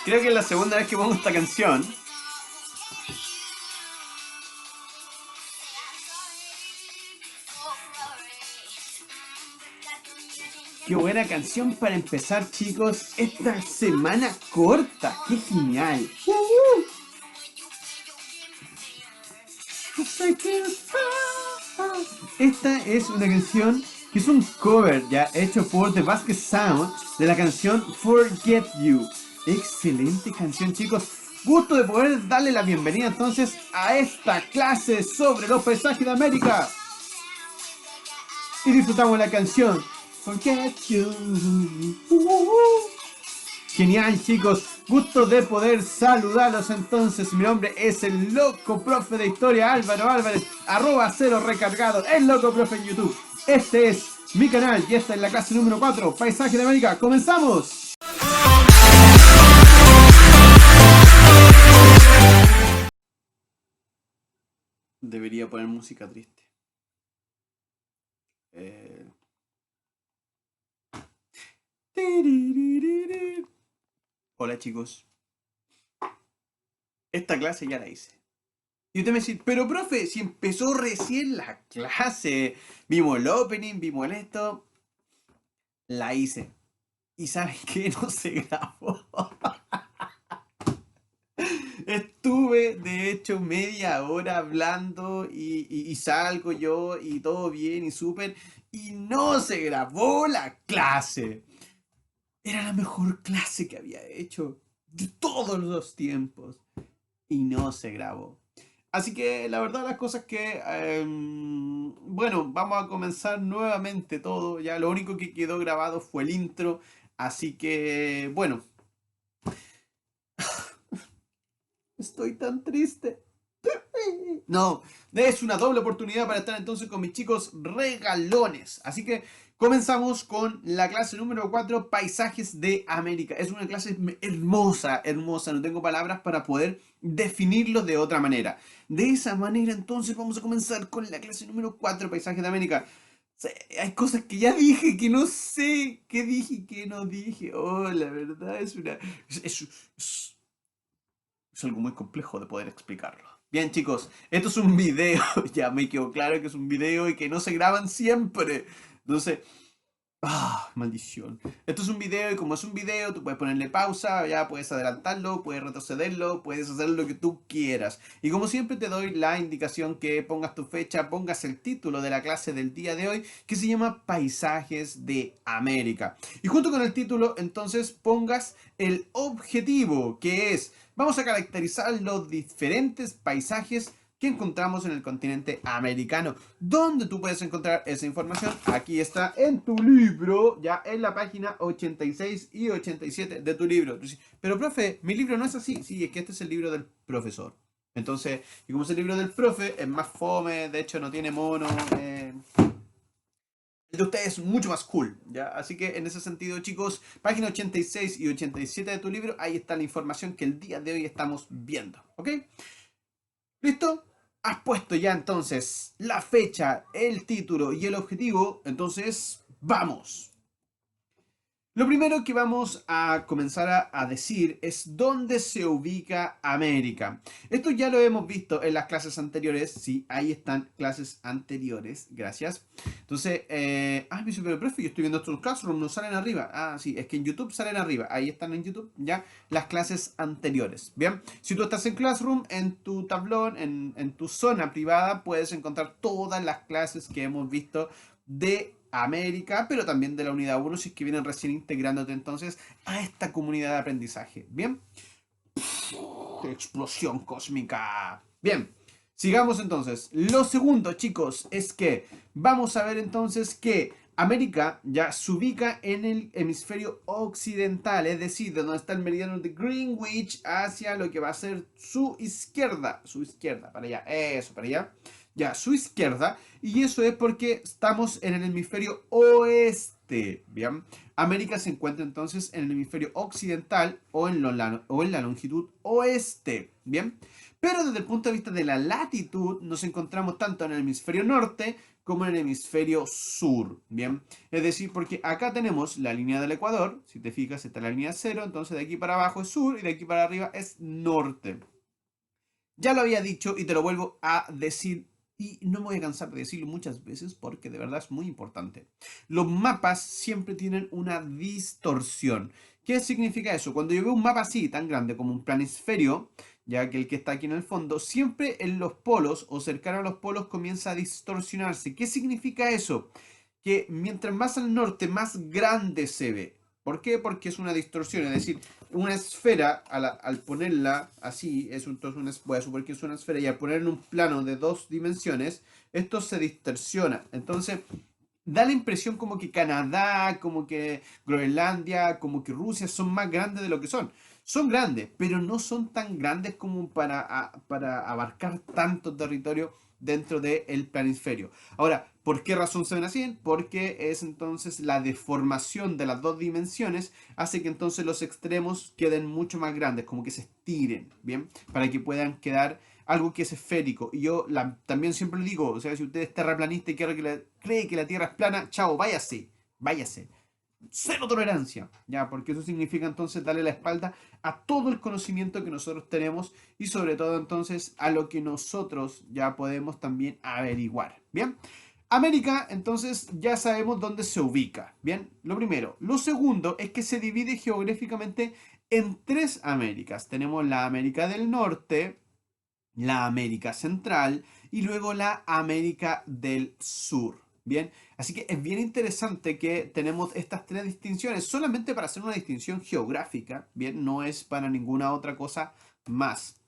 Creo que es la segunda vez que pongo esta canción. Qué buena canción para empezar, chicos, esta semana corta. ¡Qué genial! Esta es una canción que es un cover ya hecho por The Basket Sound de la canción Forget You. Excelente canción, chicos. Gusto de poder darle la bienvenida entonces a esta clase sobre los paisajes de América. Y disfrutamos la canción Forget You. Genial, chicos, gusto de poder saludarlos entonces. Mi nombre es el loco profe de historia Álvaro Álvarez, @0 recargado, el loco profe en YouTube. Este es mi canal y esta es la clase número 4, Paisaje de América. ¡Comenzamos! Debería poner música triste. Hola, chicos. Esta clase ya la hice. Y usted me dice, pero profe, si empezó recién la clase, vimos el opening, vimos esto, la hice. ¿Y sabes qué? No se grabó. Estuve, de hecho, media hora hablando y salgo yo y todo bien y súper, y no se grabó la clase. Era la mejor clase que había hecho de todos los tiempos y no se grabó. Así que la verdad las cosas que, bueno, vamos a comenzar nuevamente todo. Ya lo único que quedó grabado fue el intro. Así que, bueno. Estoy tan triste. No, es una doble oportunidad para estar entonces con mis chicos regalones. Así que comenzamos con la clase número 4, Paisajes de América. Es una clase hermosa, hermosa. No tengo palabras para poder definirlo de otra manera. De esa manera entonces vamos a comenzar con la clase número 4, Paisajes de América. Hay cosas que ya dije que no sé qué dije y qué no dije. Oh, la verdad es una... Es algo muy complejo de poder explicarlo. Bien, chicos, esto es un video. Ya me quedó claro que es un video y que no se graban siempre. Entonces, maldición. Esto es un video y como es un video, tú puedes ponerle pausa, ya puedes adelantarlo, puedes retrocederlo, puedes hacer lo que tú quieras. Y como siempre te doy la indicación que pongas tu fecha, pongas el título de la clase del día de hoy, que se llama Paisajes de América. Y junto con el título, entonces pongas el objetivo, que es, vamos a caracterizar los diferentes paisajes que encontramos en el continente americano. ¿Dónde tú puedes encontrar esa información? Aquí está en tu libro, ya en la página 86 y 87 de tu libro. Pero profe, mi libro no es así. Sí, es que este es el libro del profesor. Entonces, y como es el libro del profe, es más fome, de hecho no tiene mono. El de ustedes es mucho más cool, ¿ya? Así que en ese sentido, chicos, página 86 y 87 de tu libro, ahí está la información que el día de hoy estamos viendo, ¿ok? ¿Listo? Has puesto ya entonces la fecha, el título y el objetivo, entonces ¡vamos! Lo primero que vamos a comenzar a decir es dónde se ubica América. Esto ya lo hemos visto en las clases anteriores. Sí, ahí están clases anteriores. Gracias. Entonces, me dice, pero profe, yo estoy viendo estos Classroom, no salen arriba. Ah, sí, es que en YouTube salen arriba. Ahí están en YouTube ya las clases anteriores. Bien, si tú estás en Classroom, en tu tablón, en tu zona privada, puedes encontrar todas las clases que hemos visto de América, pero también de la unidad 1 si es que vienen recién integrándote entonces a esta comunidad de aprendizaje. ¿Bien? ¡Qué explosión cósmica! Bien, sigamos entonces. Lo segundo, chicos, es que vamos a ver entonces que América ya se ubica en el hemisferio occidental, es decir, de donde está el meridiano de Greenwich hacia lo que va a ser su izquierda, para allá, eso, para allá. Ya, su izquierda, y eso es porque estamos en el hemisferio oeste, ¿bien? América se encuentra entonces en el hemisferio occidental o en la longitud oeste, ¿bien? Pero desde el punto de vista de la latitud, nos encontramos tanto en el hemisferio norte como en el hemisferio sur, ¿bien? Es decir, porque acá tenemos la línea del Ecuador, si te fijas, está la línea cero, entonces de aquí para abajo es sur y de aquí para arriba es norte. Ya lo había dicho y te lo vuelvo a decir y no me voy a cansar de decirlo muchas veces porque de verdad es muy importante. Los mapas siempre tienen una distorsión. ¿Qué significa eso? Cuando yo veo un mapa así, tan grande como un planisferio, ya que el que está aquí en el fondo, siempre en los polos o cercano a los polos comienza a distorsionarse. ¿Qué significa eso? Que mientras más al norte, más grande se ve. ¿Por qué? Porque es una distorsión, es decir, una esfera, al ponerla así, entonces voy a suponer que es una esfera, y al ponerla en un plano de 2 dimensiones, esto se distorsiona. Entonces, da la impresión como que Canadá, como que Groenlandia, como que Rusia son más grandes de lo que son. Son grandes, pero no son tan grandes como para abarcar tanto territorio dentro del planisferio. Ahora, ¿por qué razón se ven así? Porque es entonces la deformación de las 2 dimensiones hace que entonces los extremos queden mucho más grandes, como que se estiren, ¿bien? Para que puedan quedar algo que es esférico. Y yo también siempre lo digo, o sea, si usted es terraplanista y cree que la Tierra es plana, chao, váyase, váyase. Cero tolerancia, ya, porque eso significa entonces darle la espalda a todo el conocimiento que nosotros tenemos y sobre todo entonces a lo que nosotros ya podemos también averiguar, ¿bien? América, entonces ya sabemos dónde se ubica, ¿bien? Lo primero. Lo segundo es que se divide geográficamente en 3 Américas. Tenemos la América del Norte, la América Central y luego la América del Sur. Bien, así que es bien interesante que tenemos estas 3 distinciones solamente para hacer una distinción geográfica, bien, no es para ninguna otra cosa más.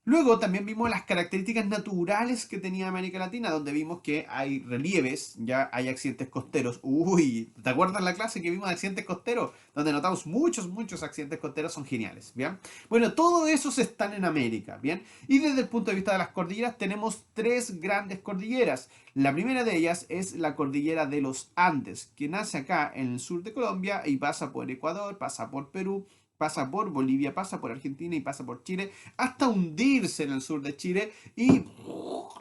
Luego también vimos las características naturales que tenía América Latina, donde vimos que hay relieves, ya hay accidentes costeros. Uy, ¿te acuerdas la clase que vimos de accidentes costeros? Donde notamos muchos accidentes costeros, son geniales, ¿bien? Bueno, todo esos están en América, ¿bien? Y desde el punto de vista de las cordilleras, tenemos 3 grandes cordilleras. La primera de ellas es la cordillera de los Andes, que nace acá en el sur de Colombia y pasa por Ecuador, pasa por Perú, pasa por Bolivia, pasa por Argentina y pasa por Chile, hasta hundirse en el sur de Chile y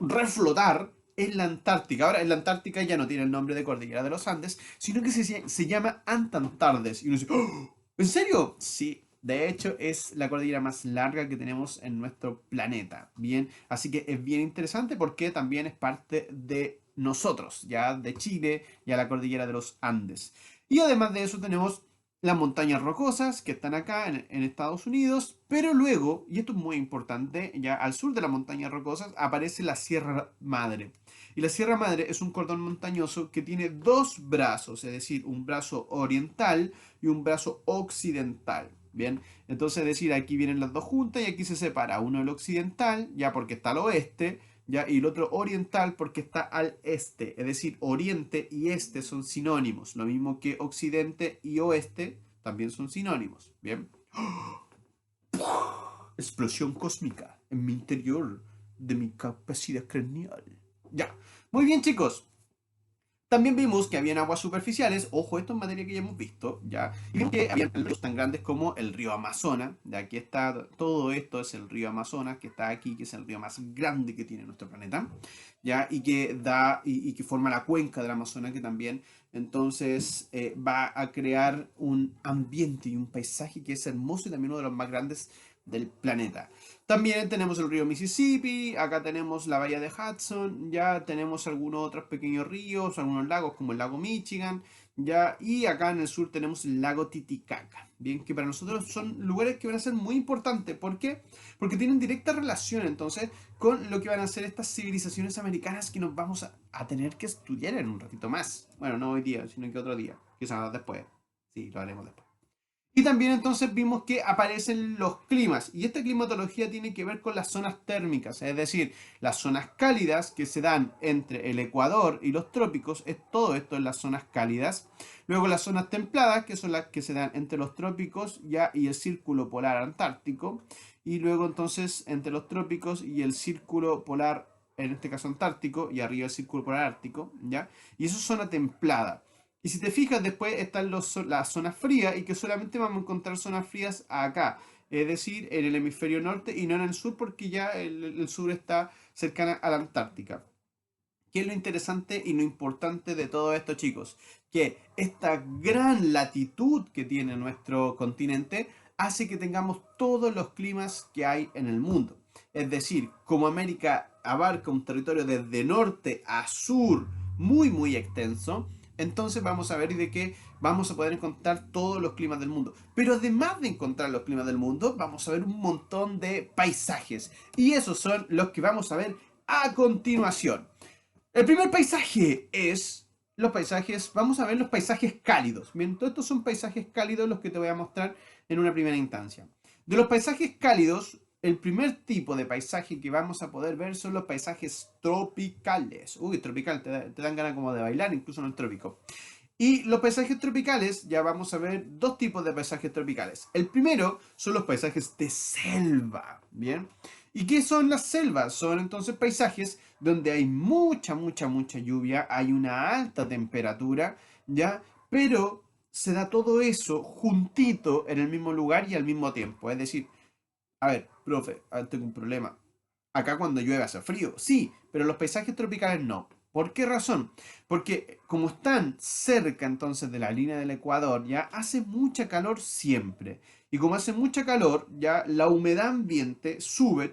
reflotar en la Antártica. Ahora, en la Antártica ya no tiene el nombre de Cordillera de los Andes, sino que se llama Antantardes. Y uno dice, ¡oh! ¿En serio? Sí. De hecho, es la cordillera más larga que tenemos en nuestro planeta. Bien, así que es bien interesante porque también es parte de nosotros, ya de Chile, ya la cordillera de los Andes. Y además de eso tenemos las montañas rocosas que están acá en Estados Unidos, pero luego, y esto es muy importante, ya al sur de las montañas rocosas aparece la Sierra Madre. Y la Sierra Madre es un cordón montañoso que tiene 2 brazos, es decir, un brazo oriental y un brazo occidental. Bien, entonces es decir, aquí vienen las dos juntas y aquí se separa uno el occidental, ya porque está al oeste, ya, y el otro oriental porque está al este. Es decir, oriente y este son sinónimos. Lo mismo que occidente y oeste también son sinónimos. Bien. Explosión cósmica en mi interior de mi capacidad craneal. Ya. Muy bien, chicos. También vimos que habían aguas superficiales, ojo, esto es materia que ya hemos visto, ¿ya? Y vimos que habían ríos tan grandes como el río Amazonas, de aquí está, todo esto es el río Amazonas, que está aquí, que es el río más grande que tiene nuestro planeta, ¿ya? Y que da, y que forma la cuenca del Amazonas, que también, entonces, va a crear un ambiente y un paisaje que es hermoso y también uno de los más grandes del planeta. También tenemos el río Mississippi, acá tenemos la bahía de Hudson, ya tenemos algunos otros pequeños ríos, algunos lagos como el lago Michigan, ya, y acá en el sur tenemos el lago Titicaca, bien, que para nosotros son lugares que van a ser muy importantes. ¿Por qué? Porque tienen directa relación entonces con lo que van a ser estas civilizaciones americanas que nos vamos a tener que estudiar en un ratito más. Bueno, no hoy día, sino que otro día, quizás después. Sí, lo haremos después. Y también entonces vimos que aparecen los climas y esta climatología tiene que ver con las zonas térmicas, es decir, las zonas cálidas que se dan entre el Ecuador y los trópicos, es todo esto en las zonas cálidas. Luego las zonas templadas, que son las que se dan entre los trópicos ya y el círculo polar antártico. Y luego entonces entre los trópicos y el círculo polar, en este caso antártico, y arriba el círculo polar ártico, ¿ya? Y eso es zona templada. Y si te fijas, después están las zonas frías y que solamente vamos a encontrar zonas frías acá, es decir, en el hemisferio norte y no en el sur, porque ya el sur está cercana a la Antártica. ¿Qué es lo interesante y lo importante de todo esto, chicos? Que esta gran latitud que tiene nuestro continente hace que tengamos todos los climas que hay en el mundo. Es decir, como América abarca un territorio desde norte a sur muy muy extenso, entonces vamos a ver de que vamos a poder encontrar todos los climas del mundo. Pero además de encontrar los climas del mundo, vamos a ver un montón de paisajes. Y esos son los que vamos a ver a continuación. El primer paisaje es los paisajes, vamos a ver los paisajes cálidos. Bien, todos estos son paisajes cálidos los que te voy a mostrar en una primera instancia. De los paisajes cálidos, el primer tipo de paisaje que vamos a poder ver son los paisajes tropicales. Uy, tropical, te dan ganas como de bailar, incluso en el trópico. Y los paisajes tropicales, ya vamos a ver dos tipos de paisajes tropicales. El primero son los paisajes de selva, ¿bien? ¿Y qué son las selvas? Son entonces paisajes donde hay mucha lluvia, hay una alta temperatura, ¿ya? Pero se da todo eso juntito en el mismo lugar y al mismo tiempo. Es decir, a ver, profe, tengo un problema. Acá cuando llueve hace frío, sí, pero los paisajes tropicales no. ¿Por qué razón? Porque como están cerca entonces de la línea del Ecuador, ya hace mucha calor siempre. Y como hace mucha calor, ya la humedad ambiente sube,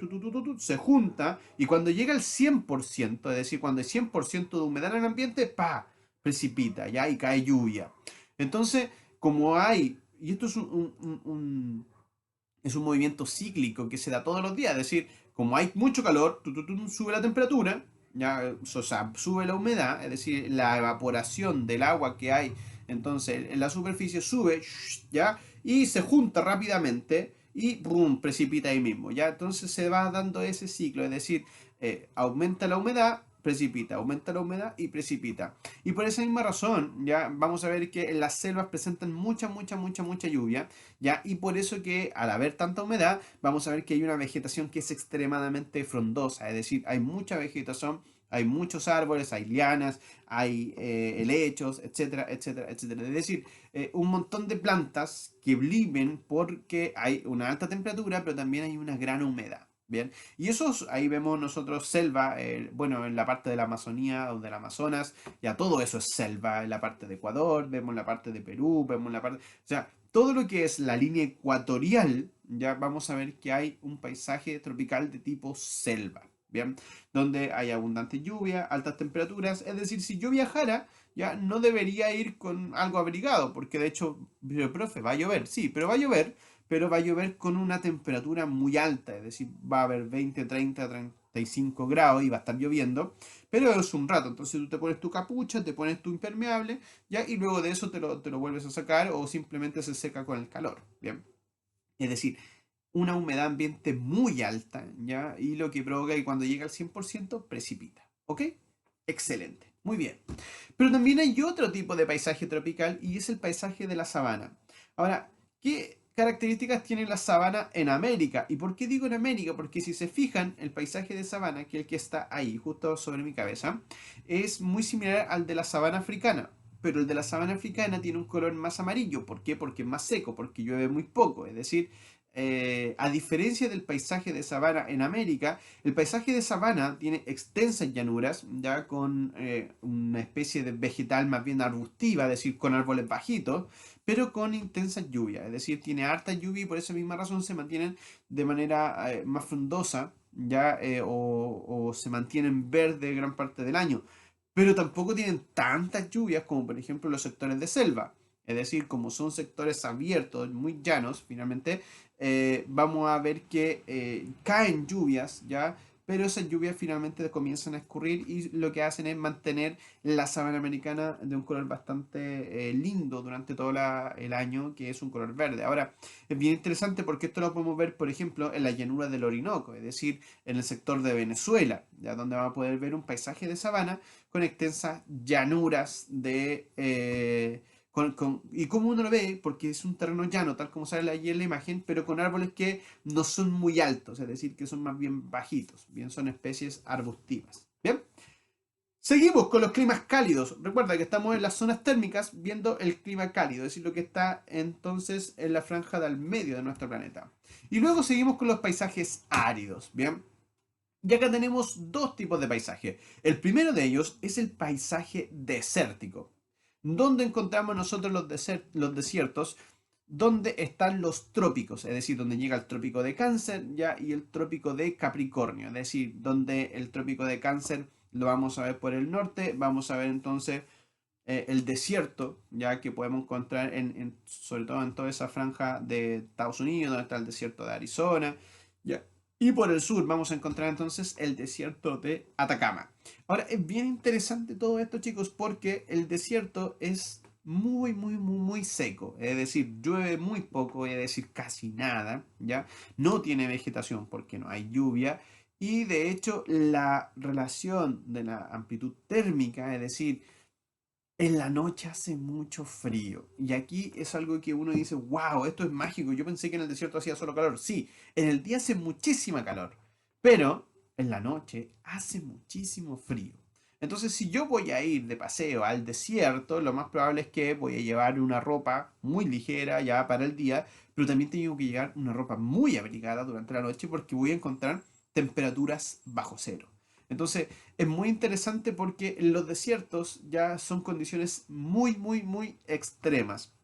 se junta, y cuando llega al 100%, es decir, cuando hay 100% de humedad en el ambiente, ¡pa! Precipita, ya, y cae lluvia. Entonces, como hay, y esto es es un movimiento cíclico que se da todos los días, es decir, como hay mucho calor, sube la temperatura, ya, o sea, sube la humedad, es decir, la evaporación del agua que hay, entonces en la superficie sube, ya, y se junta rápidamente y ¡pum! Precipita ahí mismo, ya, entonces se va dando ese ciclo, es decir, aumenta la humedad, precipita, aumenta la humedad y precipita. Y por esa misma razón, ya vamos a ver que en las selvas presentan mucha lluvia, ya, y por eso que al haber tanta humedad, vamos a ver que hay una vegetación que es extremadamente frondosa, es decir, hay mucha vegetación, hay muchos árboles, hay lianas, hay helechos, etcétera, etcétera, etcétera. Es decir, un montón de plantas que viven porque hay una alta temperatura, pero también hay una gran humedad. Bien, y eso ahí vemos nosotros selva, bueno, en la parte de la Amazonía o del Amazonas, ya todo eso es selva, en la parte de Ecuador, vemos la parte de Perú, vemos la parte, o sea, todo lo que es la línea ecuatorial, ya vamos a ver que hay un paisaje tropical de tipo selva, ¿bien? Donde hay abundante lluvia, altas temperaturas, es decir, si yo viajara, ya no debería ir con algo abrigado, porque de hecho, pero, profe, va a llover, sí, pero va a llover con una temperatura muy alta, es decir, va a haber 20, 30, 35 grados y va a estar lloviendo, pero es un rato, entonces tú te pones tu capucha, te pones tu impermeable, ¿ya? Y luego de eso te lo vuelves a sacar o simplemente se seca con el calor, ¿bien? Es decir, una humedad ambiente muy alta, ¿ya? Y lo que provoca que cuando llega al 100% precipita, ¿ok? Excelente, muy bien. Pero también hay otro tipo de paisaje tropical y es el paisaje de la sabana. Ahora, ¿qué características tiene la sabana en América? ¿Y por qué digo en América? Porque si se fijan, el paisaje de sabana, que es el que está ahí, justo sobre mi cabeza, es muy similar al de la sabana africana. Pero el de la sabana africana tiene un color más amarillo. ¿Por qué? Porque es más seco, porque llueve muy poco. Es decir, a diferencia del paisaje de sabana en América, el paisaje de sabana tiene extensas llanuras, ya con una especie de vegetal más bien arbustiva, es decir, con árboles bajitos, pero con intensas lluvias, es decir, tiene harta lluvia y por esa misma razón se mantienen de manera más frondosa, ya, o se mantienen verde gran parte del año, pero tampoco tienen tantas lluvias como por ejemplo los sectores de selva. Es decir, como son sectores abiertos, muy llanos, finalmente, vamos a ver que caen lluvias, ¿ya? Pero esas lluvias finalmente comienzan a escurrir y lo que hacen es mantener la sabana americana de un color bastante lindo durante todo el año, que es un color verde. Ahora, es bien interesante porque esto lo podemos ver, por ejemplo, en la llanura del Orinoco, es decir, en el sector de Venezuela, ya donde vamos a poder ver un paisaje de sabana con extensas llanuras de... y como uno lo ve, porque es un terreno llano, tal como sale ahí en la imagen, pero con árboles que no son muy altos, es decir, que son más bien bajitos, bien son especies arbustivas. Bien, Seguimos con los climas cálidos. Recuerda que estamos en las zonas térmicas viendo el clima cálido, es decir, lo que está entonces en la franja del medio de nuestro planeta. Y luego seguimos con los paisajes áridos, ¿bien? Y acá tenemos dos tipos de paisaje. El primero de ellos es el paisaje desértico, donde encontramos nosotros los desiertos, donde están los trópicos, es decir, donde llega el trópico de Cáncer ya y el trópico de Capricornio, es decir, donde el trópico de Cáncer lo vamos a ver por el norte, vamos a ver entonces el desierto, ya que podemos encontrar sobre todo en toda esa franja de Estados Unidos, donde está el desierto de Arizona, ya. Y por el sur vamos a encontrar entonces el desierto de Atacama. Ahora, es bien interesante todo esto, chicos, porque el desierto es muy seco. Es decir, llueve muy poco, es decir, casi nada, ¿ya? No tiene vegetación porque no hay lluvia. Y de hecho, la relación de la amplitud térmica, es decir, en la noche hace mucho frío. Y aquí es algo que uno dice, wow, esto es mágico. Yo pensé que en el desierto hacía solo calor. Sí, en el día hace muchísima calor. Pero en la noche hace muchísimo frío. Entonces, si yo voy a ir de paseo al desierto, lo más probable es que voy a llevar una ropa muy ligera ya para el día, pero también tengo que llevar una ropa muy abrigada durante la noche porque voy a encontrar temperaturas bajo cero. Entonces, es muy interesante porque en los desiertos ya son condiciones muy extremas.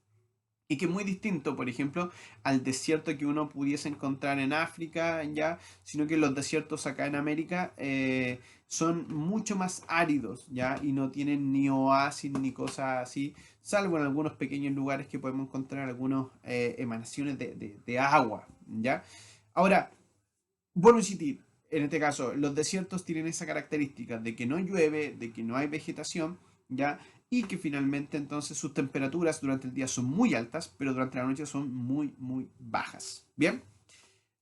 Y que es muy distinto, por ejemplo, al desierto que uno pudiese encontrar en África, ya, sino que los desiertos acá en América son mucho más áridos, ya, y no tienen ni oasis ni cosas así, salvo en algunos pequeños lugares que podemos encontrar algunas emanaciones de agua, ya. Ahora, vuelvo a insistir, en este caso, los desiertos tienen esa característica de que no llueve, de que no hay vegetación, ¿ya? Y que finalmente entonces sus temperaturas durante el día son muy altas, pero durante la noche son muy bajas. ¿Bien?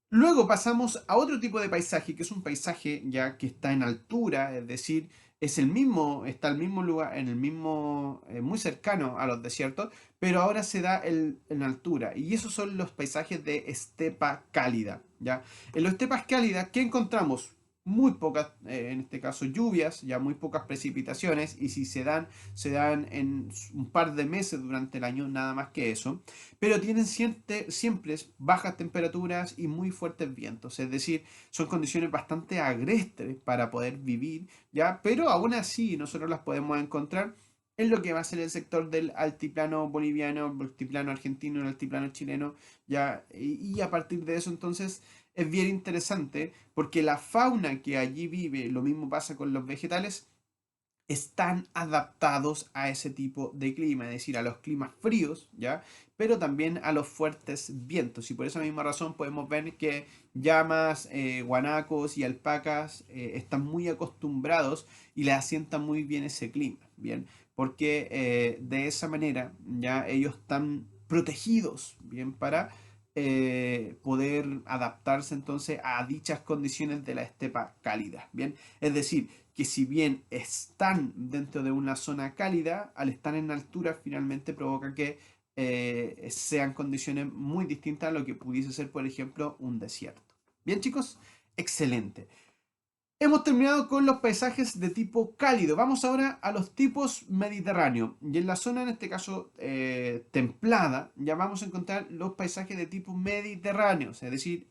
Luego pasamos a otro tipo de paisaje, que es un paisaje ya que está en altura, es decir, es el mismo, está el mismo lugar, en el mismo, muy cercano a los desiertos, pero ahora se da en altura. Y esos son los paisajes de estepa cálida, ¿ya? En las estepas cálidas, ¿qué encontramos? Muy pocas, en este caso, lluvias, ya muy pocas precipitaciones, y si se dan en un par de meses durante el año, nada más que eso, pero tienen siempre bajas temperaturas y muy fuertes vientos, es decir, son condiciones bastante agrestes para poder vivir, ¿ya? Pero aún así nosotros las podemos encontrar en lo que va a ser el sector del altiplano boliviano, el altiplano argentino, el altiplano chileno, ¿ya? Y a partir de eso entonces es bien interesante porque la fauna que allí vive, lo mismo pasa con los vegetales, están adaptados a ese tipo de clima, es decir, a los climas fríos, ¿ya? Pero también a los fuertes vientos. Y por esa misma razón podemos ver que llamas, guanacos y alpacas están muy acostumbrados y les asienta muy bien ese clima, ¿bien? Porque de esa manera ya ellos están protegidos, ¿bien? Para poder adaptarse entonces a dichas condiciones de la estepa cálida, ¿bien? Es decir, que si bien están dentro de una zona cálida, al estar en altura finalmente provoca que sean condiciones muy distintas a lo que pudiese ser, por ejemplo, un desierto. Bien, chicos, excelente. Hemos terminado con los paisajes de tipo cálido. Vamos ahora a los tipos mediterráneos. Y en la zona, en este caso, templada, ya vamos a encontrar los paisajes de tipo mediterráneos. Es decir,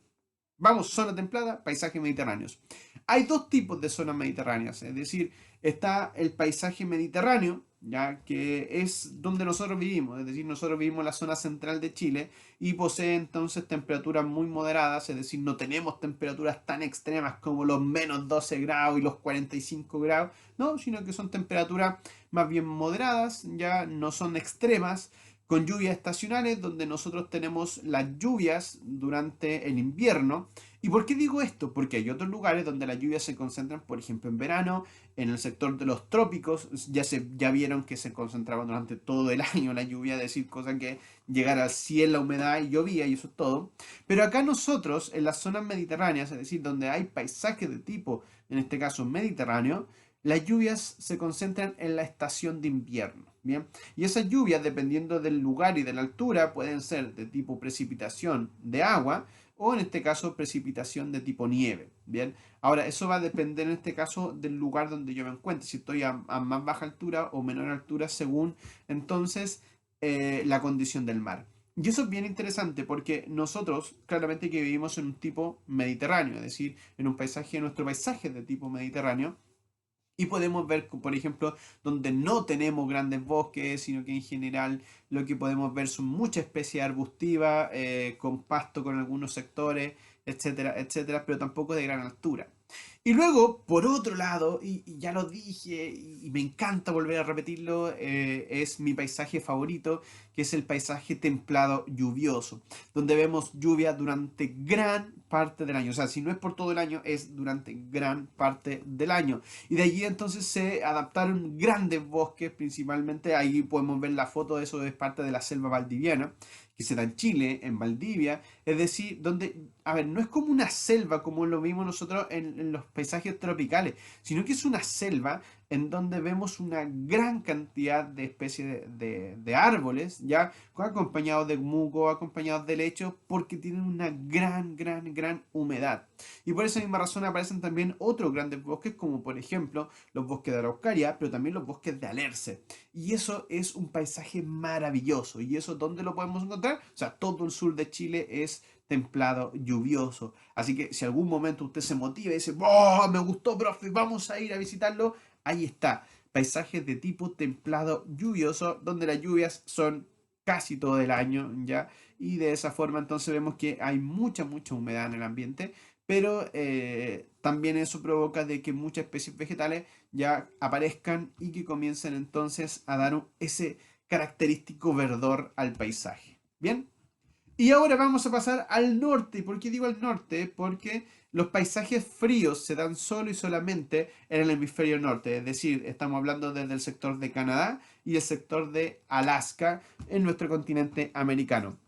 vamos, zona templada, paisajes mediterráneos. Hay dos tipos de zonas mediterráneas, es decir, está el paisaje mediterráneo, ya que es donde nosotros vivimos, es decir, nosotros vivimos en la zona central de Chile y posee entonces temperaturas muy moderadas, es decir, no tenemos temperaturas tan extremas como los menos 12 grados y los 45 grados, no, sino que son temperaturas más bien moderadas, ya no son extremas, con lluvias estacionales, donde nosotros tenemos las lluvias durante el invierno. ¿Y por qué digo esto? Porque hay otros lugares donde las lluvias se concentran, por ejemplo, en verano, en el sector de los trópicos, ya vieron que se concentraban durante todo el año la lluvia, es decir, cosa que llegara al cielo, la humedad y llovía y eso es todo. Pero acá nosotros, en las zonas mediterráneas, es decir, donde hay paisajes de tipo, en este caso mediterráneo, las lluvias se concentran en la estación de invierno, ¿bien? Y esas lluvias, dependiendo del lugar y de la altura, pueden ser de tipo precipitación de agua o en este caso precipitación de tipo nieve, ¿bien? Ahora, eso va a depender en este caso del lugar donde yo me encuentre, si estoy a más baja altura o menor altura según entonces la condición del mar. Y eso es bien interesante porque nosotros claramente que vivimos en un tipo mediterráneo, es decir, en un paisaje, nuestro paisaje es de tipo mediterráneo, y podemos ver, por ejemplo, donde no tenemos grandes bosques, sino que en general lo que podemos ver son muchas especies arbustivas, con pasto con algunos sectores, etcétera, etcétera, pero tampoco de gran altura. Y luego, por otro lado, y ya lo dije y me encanta volver a repetirlo, es mi paisaje favorito, que es el paisaje templado lluvioso, donde vemos lluvia durante gran parte del año. O sea, si no es por todo el año, es durante gran parte del año. Y de allí entonces se adaptaron grandes bosques, principalmente ahí podemos ver la foto de eso, es parte de la selva valdiviana, que se da en Chile, en Valdivia, es decir, donde, a ver, no es como una selva como lo vimos nosotros en los paisajes tropicales, sino que es una selva en donde vemos una gran cantidad de especies de árboles, ya acompañados de musgo, acompañados de lechos, porque tienen una gran humedad. Y por esa misma razón aparecen también otros grandes bosques, como por ejemplo los bosques de Araucaria, pero también los bosques de Alerce. Y eso es un paisaje maravilloso. ¿Y eso dónde lo podemos encontrar? O sea, todo el sur de Chile es templado, lluvioso. Así que si algún momento usted se motiva y dice, ¡oh, me gustó, profe! Vamos a ir a visitarlo. Ahí está. Paisajes de tipo templado, lluvioso, donde las lluvias son casi todo el año, ¿ya? Y de esa forma entonces vemos que hay mucha humedad en el ambiente, pero también eso provoca de que muchas especies vegetales ya aparezcan y que comiencen entonces a dar ese característico verdor al paisaje. Bien, y ahora vamos a pasar al norte. ¿Por qué digo al norte? Porque los paisajes fríos se dan solo y solamente en el hemisferio norte. Es decir, estamos hablando desde el sector de Canadá y el sector de Alaska en nuestro continente americano.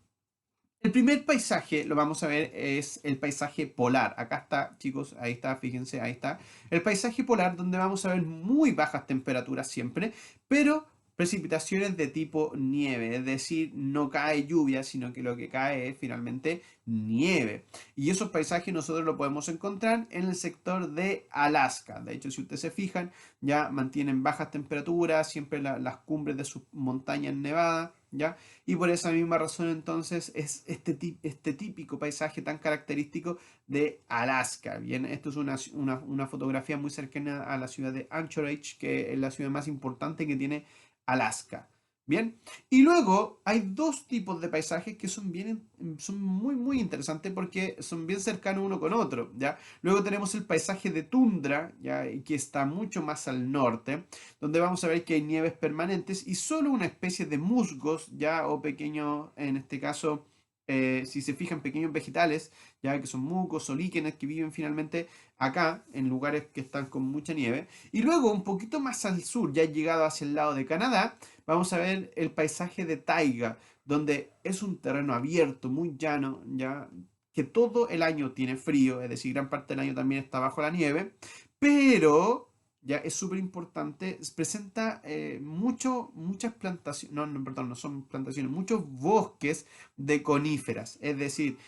El primer paisaje, lo vamos a ver, es el paisaje polar. Acá está, chicos, ahí está, fíjense, ahí está. El paisaje polar donde vamos a ver muy bajas temperaturas siempre, pero precipitaciones de tipo nieve, es decir, no cae lluvia, sino que lo que cae es finalmente nieve. Y esos paisajes nosotros lo podemos encontrar en el sector de Alaska. De hecho, si ustedes se fijan, ya mantienen bajas temperaturas, siempre las cumbres de sus montañas nevadas, ¿ya? Y por esa misma razón entonces es este típico paisaje tan característico de Alaska. Bien, esto es una fotografía muy cercana a la ciudad de Anchorage, que es la ciudad más importante que tiene Alaska. Bien, y luego hay dos tipos de paisajes que son muy interesantes porque son bien cercanos uno con otro, ¿ya? Luego tenemos el paisaje de tundra, ¿ya? Y que está mucho más al norte, donde vamos a ver que hay nieves permanentes y solo una especie de musgos, ya, o pequeños, en este caso, si se fijan, pequeños vegetales, ya que son musgos o líquenes que viven finalmente acá, en lugares que están con mucha nieve. Y luego, un poquito más al sur, ya llegado hacia el lado de Canadá, vamos a ver el paisaje de taiga, donde es un terreno abierto, muy llano, ya que todo el año tiene frío, es decir, gran parte del año también está bajo la nieve, pero ya es súper importante, presenta muchas plantaciones, perdón, no son plantaciones, muchos bosques de coníferas, es decir,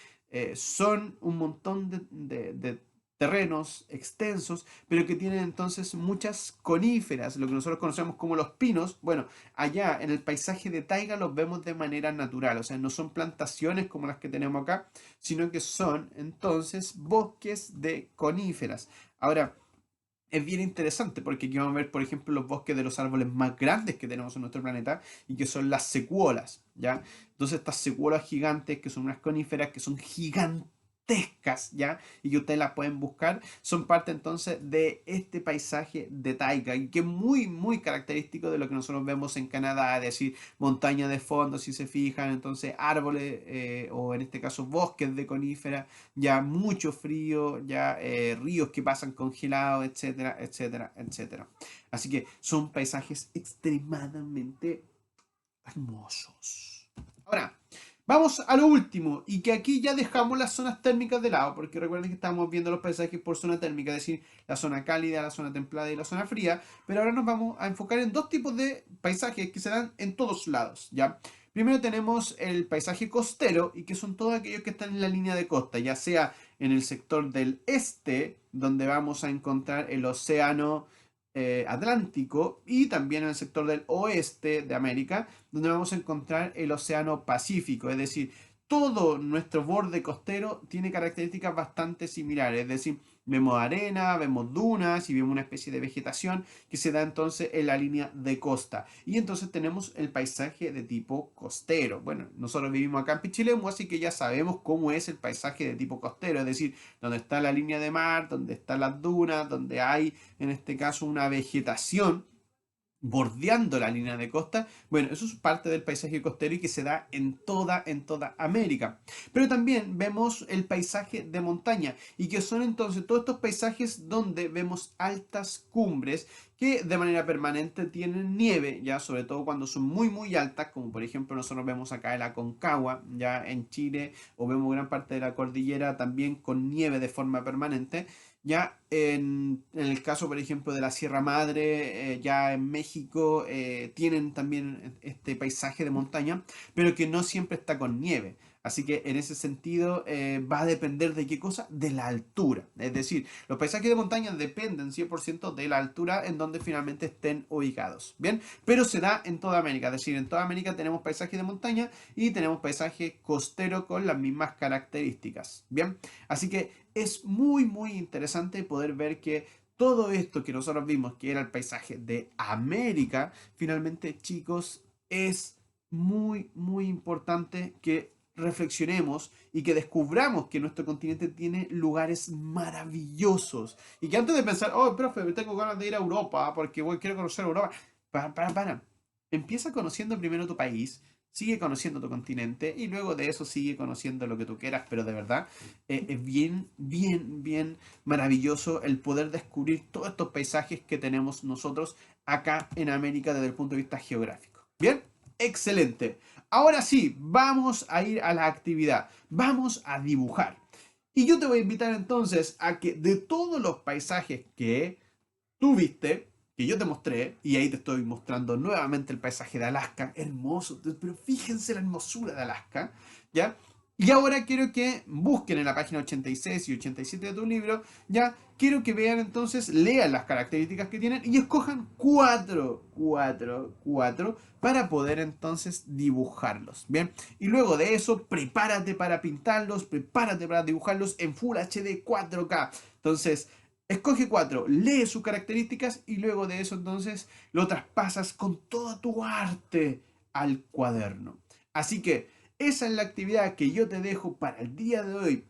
son un montón de terrenos extensos, pero que tienen entonces muchas coníferas, lo que nosotros conocemos como los pinos. Bueno, allá en el paisaje de taiga los vemos de manera natural, o sea, no son plantaciones como las que tenemos acá, sino que son entonces bosques de coníferas. Ahora, es bien interesante porque aquí vamos a ver, por ejemplo, los bosques de los árboles más grandes que tenemos en nuestro planeta y que son las secuolas, ¿ya? Entonces estas secuolas gigantes, que son unas coníferas que son gigantescas, ¿ya? Y que ustedes las pueden buscar, son parte entonces de este paisaje de taiga y que es muy característico de lo que nosotros vemos en Canadá, es decir, montaña de fondo, si se fijan, entonces árboles o en este caso bosques de coníferas, ya mucho frío, ya ríos que pasan congelados, etcétera. Así que son paisajes extremadamente hermosos. Ahora, Vamos a lo último, y que aquí ya dejamos las zonas térmicas de lado, porque recuerden que estamos viendo los paisajes por zona térmica, es decir, la zona cálida, la zona templada y la zona fría, pero ahora nos vamos a enfocar en dos tipos de paisajes que se dan en todos lados, ¿ya? Primero tenemos el paisaje costero, y que son todos aquellos que están en la línea de costa, ya sea en el sector del este, donde vamos a encontrar el océano Atlántico, y también en el sector del oeste de América, donde vamos a encontrar el océano Pacífico. Es decir, todo nuestro borde costero tiene características bastante similares. Es decir, vemos arena, vemos dunas y vemos una especie de vegetación que se da entonces en la línea de costa. Y entonces tenemos el paisaje de tipo costero. Bueno, nosotros vivimos acá en Pichilemu, así que ya sabemos cómo es el paisaje de tipo costero. Es decir, donde está la línea de mar, donde están las dunas, donde hay en este caso una vegetación bordeando la línea de costa. Bueno, eso es parte del paisaje costero y que se da en toda América. Pero también vemos el paisaje de montaña, y que son entonces todos estos paisajes donde vemos altas cumbres que de manera permanente tienen nieve, ya sobre todo cuando son muy altas, como por ejemplo nosotros vemos acá el Aconcagua, ya en Chile, o vemos gran parte de la cordillera también con nieve de forma permanente. Ya en el caso, por ejemplo, de la Sierra Madre, ya en México, tienen también este paisaje de montaña, pero que no siempre está con nieve. Así que en ese sentido va a depender de qué cosa, de la altura. Es decir, los paisajes de montaña dependen 100% de la altura en donde finalmente estén ubicados. Bien, pero se da en toda América. Es decir, en toda América tenemos paisajes de montaña y tenemos paisaje costero con las mismas características. Bien, así que es muy interesante poder ver que todo esto que nosotros vimos, que era el paisaje de América, finalmente, chicos, es muy importante que reflexionemos y que descubramos que nuestro continente tiene lugares maravillosos. Y que antes de pensar, oh, profe, me tengo ganas de ir a Europa porque quiero conocer Europa. Para. Empieza conociendo primero tu país, sigue conociendo tu continente y luego de eso sigue conociendo lo que tú quieras, pero de verdad es bien maravilloso el poder descubrir todos estos paisajes que tenemos nosotros acá en América desde el punto de vista geográfico. Bien, excelente. Ahora sí, vamos a ir a la actividad. Vamos a dibujar. Y yo te voy a invitar entonces a que de todos los paisajes que tú viste, que yo te mostré, y ahí te estoy mostrando nuevamente el paisaje de Alaska, hermoso, pero fíjense la hermosura de Alaska, ¿ya? Y ahora quiero que busquen en la página 86 y 87 de tu libro, ya, quiero que vean entonces, lean las características que tienen y escojan cuatro para poder entonces dibujarlos, ¿bien? Y luego de eso, prepárate para pintarlos, prepárate para dibujarlos en Full HD 4K. Entonces, escoge cuatro, lee sus características y luego de eso entonces lo traspasas con toda tu arte al cuaderno. Así que esa es la actividad que yo te dejo para el día de hoy.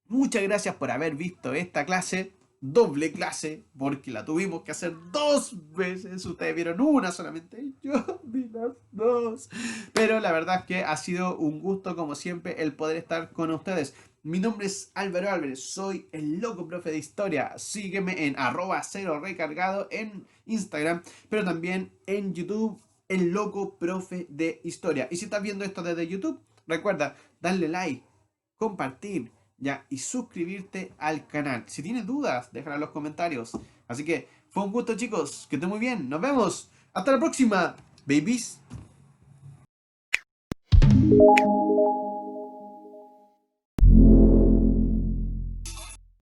Muchas gracias por haber visto esta clase, doble clase, porque la tuvimos que hacer dos veces. Ustedes vieron una solamente, y yo vi las dos. Pero la verdad es que ha sido un gusto, como siempre, el poder estar con ustedes. Mi nombre es Álvaro Álvarez, soy el loco profe de historia. Sígueme en @0recargado en Instagram, pero también en YouTube, el loco profe de historia. Y si estás viendo esto desde YouTube, recuerda darle like, compartir, ya, y suscribirte al canal. Si tienes dudas, déjala en los comentarios. Así que fue un gusto, chicos, que estén muy bien. Nos vemos. Hasta la próxima, babies.